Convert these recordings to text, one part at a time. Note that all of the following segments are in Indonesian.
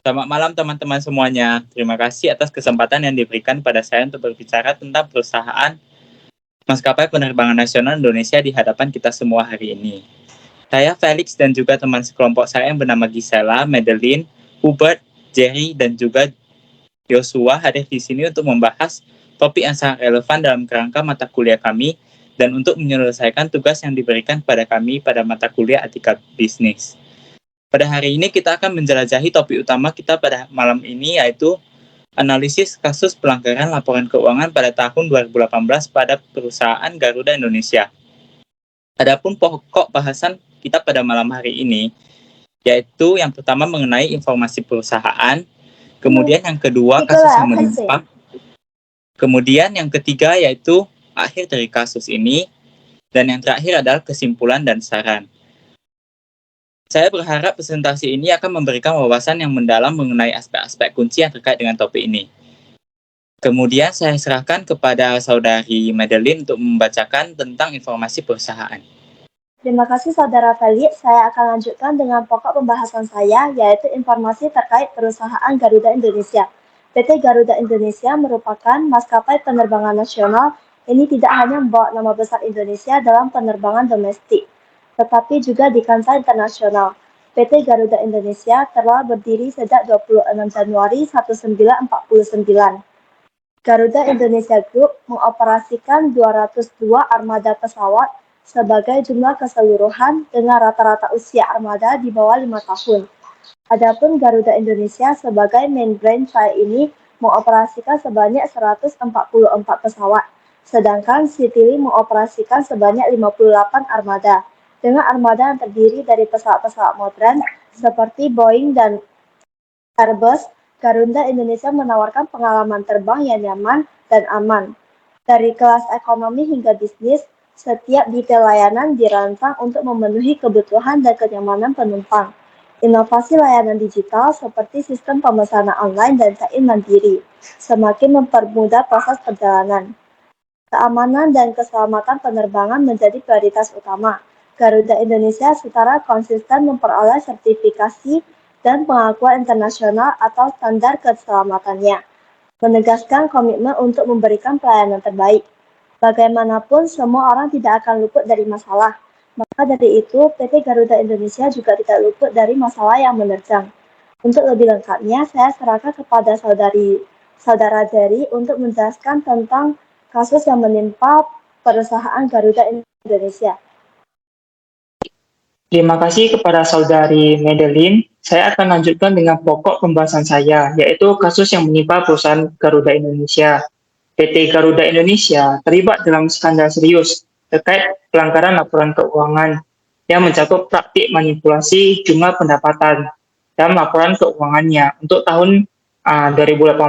Selamat malam teman-teman semuanya. Terima kasih atas kesempatan yang diberikan pada saya untuk berbicara tentang perusahaan maskapai penerbangan nasional Indonesia di hadapan kita semua hari ini. Saya Felix dan juga teman sekelompok saya yang bernama Gisela, Madeline, Hubert, Jerry, dan juga Joshua hadir di sini untuk membahas topik yang sangat relevan dalam kerangka mata kuliah kami dan untuk menyelesaikan tugas yang diberikan pada kami pada mata kuliah etika bisnis. Pada hari ini kita akan menjelajahi topik utama kita pada malam ini, yaitu analisis kasus pelanggaran laporan keuangan pada tahun 2018 pada perusahaan Garuda Indonesia. Adapun pokok bahasan kita pada malam hari ini, yaitu yang pertama mengenai informasi perusahaan, kemudian yang kedua kasus yang menimpa, kemudian yang ketiga yaitu akhir dari kasus ini, dan yang terakhir adalah kesimpulan dan saran. Saya berharap presentasi ini akan memberikan wawasan yang mendalam mengenai aspek-aspek kunci yang terkait dengan topik ini. Kemudian saya serahkan kepada saudari Madeline untuk membacakan tentang informasi perusahaan. Terima kasih saudara Felix. Saya akan lanjutkan dengan pokok pembahasan saya, yaitu informasi terkait perusahaan Garuda Indonesia. PT Garuda Indonesia merupakan maskapai penerbangan nasional. Ini tidak hanya membawa nama besar Indonesia dalam penerbangan domestik, tetapi juga di kancah internasional. PT Garuda Indonesia telah berdiri sejak 26 Januari 1949. Garuda Indonesia Group mengoperasikan 202 armada pesawat sebagai jumlah keseluruhan dengan rata-rata usia armada di bawah 5 tahun. Adapun Garuda Indonesia sebagai main brand saat ini mengoperasikan sebanyak 144 pesawat, sedangkan Citylink mengoperasikan sebanyak 58 armada, dengan armada yang terdiri dari pesawat-pesawat modern seperti Boeing dan Airbus. Garuda Indonesia menawarkan pengalaman terbang yang nyaman dan aman. Dari kelas ekonomi hingga bisnis, setiap detail layanan dirancang untuk memenuhi kebutuhan dan kenyamanan penumpang. Inovasi layanan digital seperti sistem pemesanan online dan check-in mandiri semakin mempermudah proses perjalanan. Keamanan dan keselamatan penerbangan menjadi prioritas utama. Garuda Indonesia secara konsisten memperoleh sertifikasi dan pengakuan internasional atau standar keselamatannya, menegaskan komitmen untuk memberikan pelayanan terbaik. Bagaimanapun, semua orang tidak akan luput dari masalah. Maka dari itu, PT Garuda Indonesia juga tidak luput dari masalah yang menerjang. Untuk lebih lengkapnya, saya serahkan kepada saudara Jerry untuk menjelaskan tentang kasus yang menimpa perusahaan Garuda Indonesia. Terima kasih kepada saudari Madeline. Saya akan lanjutkan dengan pokok pembahasan saya, yaitu kasus yang menimpa perusahaan Garuda Indonesia. PT Garuda Indonesia terlibat dalam skandal serius terkait pelanggaran laporan keuangan yang mencakup praktik manipulasi jumlah pendapatan dalam laporan keuangannya untuk tahun 2018.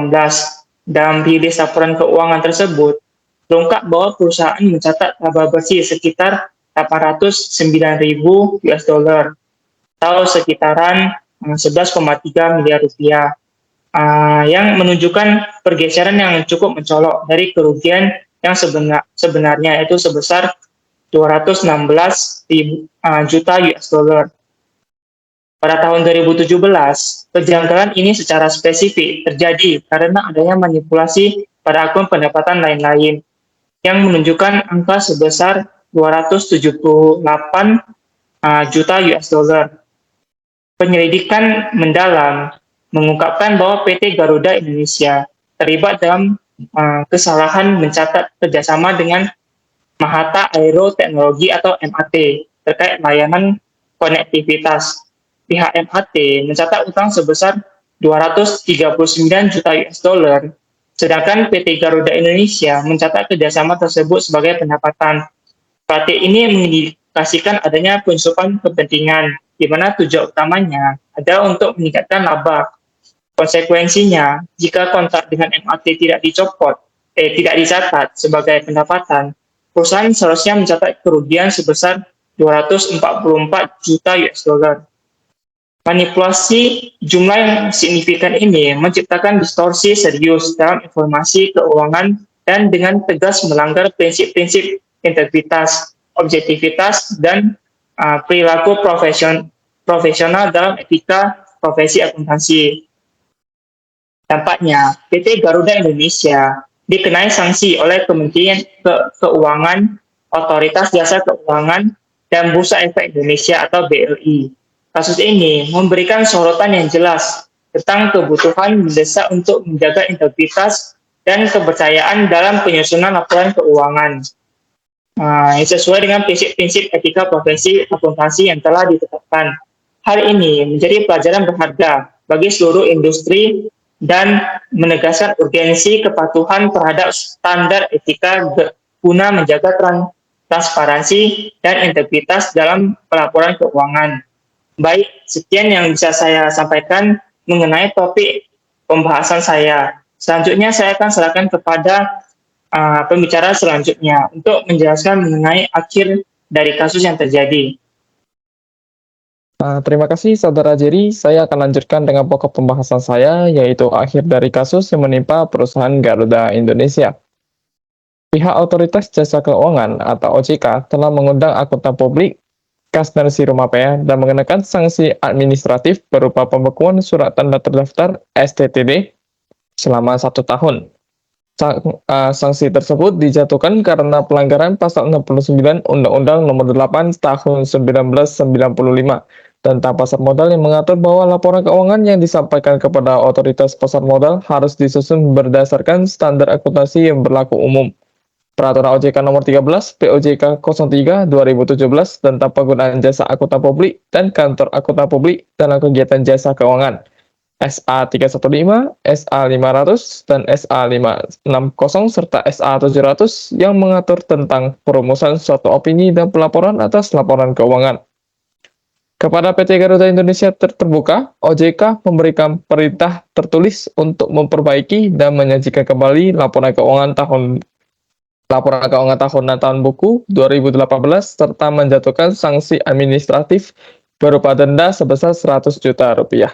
Dalam rilis laporan keuangan tersebut, terungkap bahwa perusahaan mencatat laba bersih sekitar 809.000 US dollar atau sekitaran 11,3 miliar rupiah, yang menunjukkan pergeseran yang cukup mencolok dari kerugian yang sebenarnya itu sebesar 216 juta US dollar. Pada tahun 2017, kejanggalan ini secara spesifik terjadi karena adanya manipulasi pada akun pendapatan lain-lain yang menunjukkan angka sebesar 278 juta US dollar. Penyelidikan mendalam mengungkapkan bahwa PT Garuda Indonesia terlibat dalam kesalahan mencatat kerjasama dengan Mahata Aero Teknologi atau MAT terkait layanan konektivitas. Pihak MAT mencatat utang sebesar 239 juta US dollar, sedangkan PT Garuda Indonesia mencatat kerjasama tersebut sebagai pendapatan. Praktik ini mengindikasikan adanya pensupan kepentingan, di mana tujuan utamanya adalah untuk meningkatkan laba. Konsekuensinya, jika kontrak dengan MAT tidak dicatat sebagai pendapatan, perusahaan seharusnya mencatat kerugian sebesar 244 juta US dollar. Manipulasi jumlah yang signifikan ini menciptakan distorsi serius dalam informasi keuangan dan dengan tegas melanggar prinsip-prinsip integritas, objektivitas, dan perilaku profesional dalam etika profesi akuntansi. Dampaknya, PT Garuda Indonesia dikenai sanksi oleh Kementerian Keuangan, Otoritas Jasa Keuangan, dan Bursa Efek Indonesia atau BLI. Kasus ini memberikan sorotan yang jelas tentang kebutuhan mendesak untuk menjaga integritas dan kepercayaan dalam penyusunan laporan keuangan. Yang sesuai dengan prinsip-prinsip etika profesi akuntansi yang telah ditetapkan. Hal ini menjadi pelajaran berharga bagi seluruh industri dan menegaskan urgensi kepatuhan terhadap standar etika guna menjaga transparansi dan integritas dalam pelaporan keuangan. Baik, sekian yang bisa saya sampaikan mengenai topik pembahasan saya. Selanjutnya saya akan serahkan kepada pembicara selanjutnya untuk menjelaskan mengenai akhir dari kasus yang terjadi. Terima kasih Saudara Jerry. Saya akan lanjutkan dengan pokok pembahasan saya, yaitu akhir dari kasus yang menimpa perusahaan Garuda Indonesia. Pihak Otoritas Jasa Keuangan atau OJK telah mengundang akuntan publik Kasner Sirumapaya dan mengenakan sanksi administratif berupa pembekuan surat tanda terdaftar STTD selama 1 tahun. Sanksi tersebut dijatuhkan karena pelanggaran pasal 69 Undang-Undang Nomor 8 Tahun 1995 tentang pasar modal yang mengatur bahwa laporan keuangan yang disampaikan kepada otoritas pasar modal harus disusun berdasarkan standar akuntansi yang berlaku umum. Peraturan OJK Nomor 13 POJK 03 2017 tentang penggunaan jasa akuntan publik dan kantor akuntan publik dalam kegiatan jasa keuangan. SA 315, SA 500, dan SA 560 serta SA 700 yang mengatur tentang perumusan suatu opini dan pelaporan atas laporan keuangan. Kepada PT Garuda Indonesia terbuka, OJK memberikan perintah tertulis untuk memperbaiki dan menyajikan kembali laporan keuangan tahunan tahun buku 2018 serta menjatuhkan sanksi administratif berupa denda sebesar 100 juta rupiah.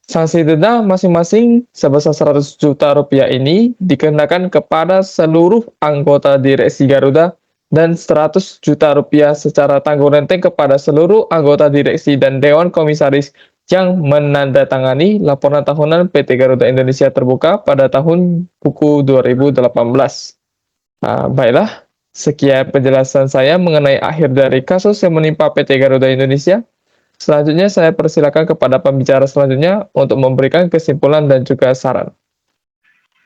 Sanksi denda masing-masing sebesar 100 juta rupiah ini dikenakan kepada seluruh anggota direksi Garuda dan 100 juta rupiah secara tanggung renteng kepada seluruh anggota direksi dan Dewan Komisaris yang menandatangani laporan tahunan PT Garuda Indonesia terbuka pada tahun buku 2018. Baiklah, sekian penjelasan saya mengenai akhir dari kasus yang menimpa PT Garuda Indonesia. Selanjutnya saya persilakan kepada pembicara selanjutnya untuk memberikan kesimpulan dan juga saran.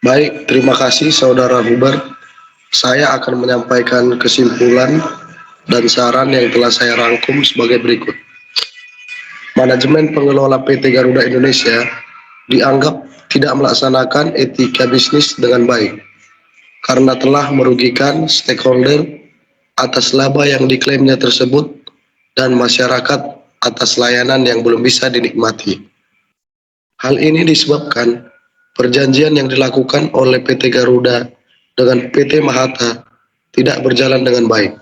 Baik, terima kasih Saudara Huber. Saya akan menyampaikan kesimpulan dan saran yang telah saya rangkum sebagai berikut. Manajemen pengelola PT Garuda Indonesia dianggap tidak melaksanakan etika bisnis dengan baik karena telah merugikan stakeholder atas laba yang diklaimnya tersebut dan masyarakat atas layanan yang belum bisa dinikmati. Hal ini disebabkan perjanjian yang dilakukan oleh PT Garuda dengan PT Mahata tidak berjalan dengan baik.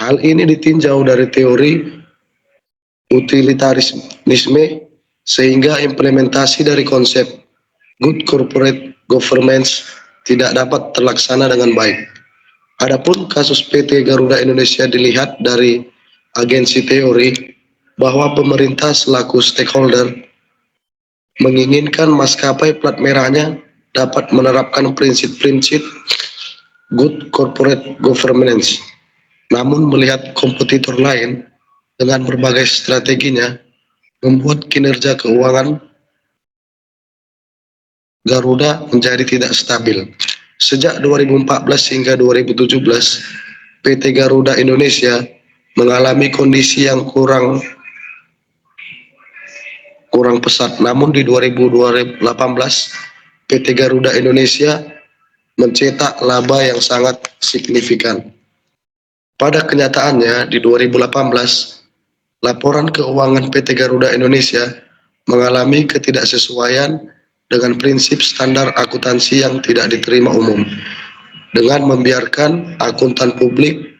Hal ini ditinjau dari teori utilitarisme sehingga implementasi dari konsep good corporate governance tidak dapat terlaksana dengan baik. Adapun kasus PT Garuda Indonesia dilihat dari agensi teori bahwa pemerintah selaku stakeholder menginginkan maskapai plat merahnya dapat menerapkan prinsip-prinsip good corporate governance. Namun melihat kompetitor lain dengan berbagai strateginya membuat kinerja keuangan Garuda menjadi tidak stabil. Sejak 2014 hingga 2017, PT Garuda Indonesia mengalami kondisi yang kurang pesat. Namun di 2018, PT Garuda Indonesia mencetak laba yang sangat signifikan. Pada kenyataannya, di 2018, laporan keuangan PT Garuda Indonesia mengalami ketidaksesuaian dengan prinsip standar akuntansi yang tidak diterima umum, dengan membiarkan akuntan publik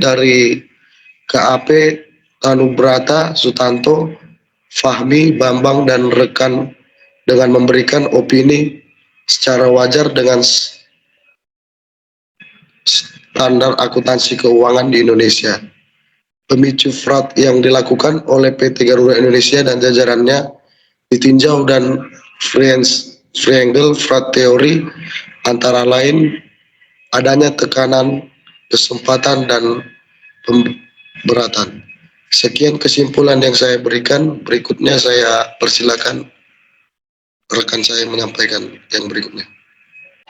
dari KAP Tanubrata, Sutanto, Fahmi, Bambang, dan rekan dengan memberikan opini secara wajar dengan standar akuntansi keuangan di Indonesia. pemicu fraud yang dilakukan oleh PT Garuda Indonesia dan jajarannya ditinjau dan triangle fraud teori antara lain adanya tekanan, kesempatan, dan pemberatan. Sekian kesimpulan yang saya berikan. Berikutnya saya persilakan rekan saya menyampaikan yang berikutnya.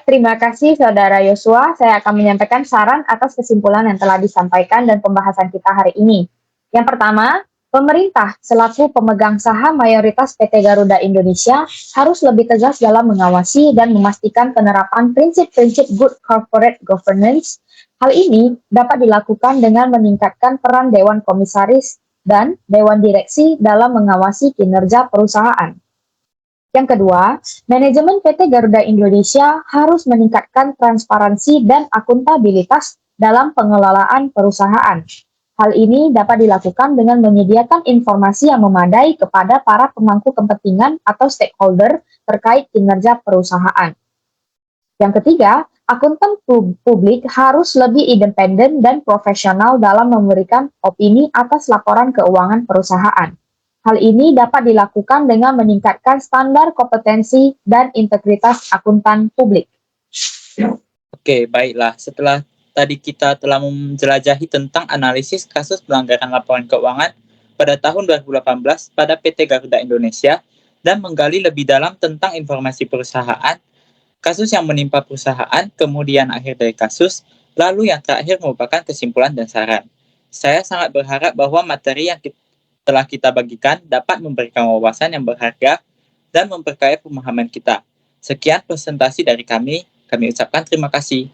Terima kasih Saudara Yosua. Saya akan menyampaikan saran atas kesimpulan yang telah disampaikan dan pembahasan kita hari ini. Yang pertama, pemerintah selaku pemegang saham mayoritas PT Garuda Indonesia harus lebih tegas dalam mengawasi dan memastikan penerapan prinsip-prinsip good corporate governance. Hal ini dapat dilakukan dengan meningkatkan peran Dewan Komisaris dan Dewan Direksi dalam mengawasi kinerja perusahaan. Yang kedua, manajemen PT Garuda Indonesia harus meningkatkan transparansi dan akuntabilitas dalam pengelolaan perusahaan. Hal ini dapat dilakukan dengan menyediakan informasi yang memadai kepada para pemangku kepentingan atau stakeholder terkait kinerja perusahaan. Yang ketiga, akuntan publik harus lebih independen dan profesional dalam memberikan opini atas laporan keuangan perusahaan. Hal ini dapat dilakukan dengan meningkatkan standar kompetensi dan integritas akuntan publik. Oke, baiklah. Setelah tadi kita telah menjelajahi tentang analisis kasus pelanggaran laporan keuangan pada tahun 2018 pada PT Garuda Indonesia dan menggali lebih dalam tentang informasi perusahaan, kasus yang menimpa perusahaan, kemudian akhir dari kasus, lalu yang terakhir merupakan kesimpulan dan saran. Saya sangat berharap bahwa materi yang telah kita bagikan dapat memberikan wawasan yang berharga dan memperkaya pemahaman kita. Sekian presentasi dari kami ucapkan terima kasih.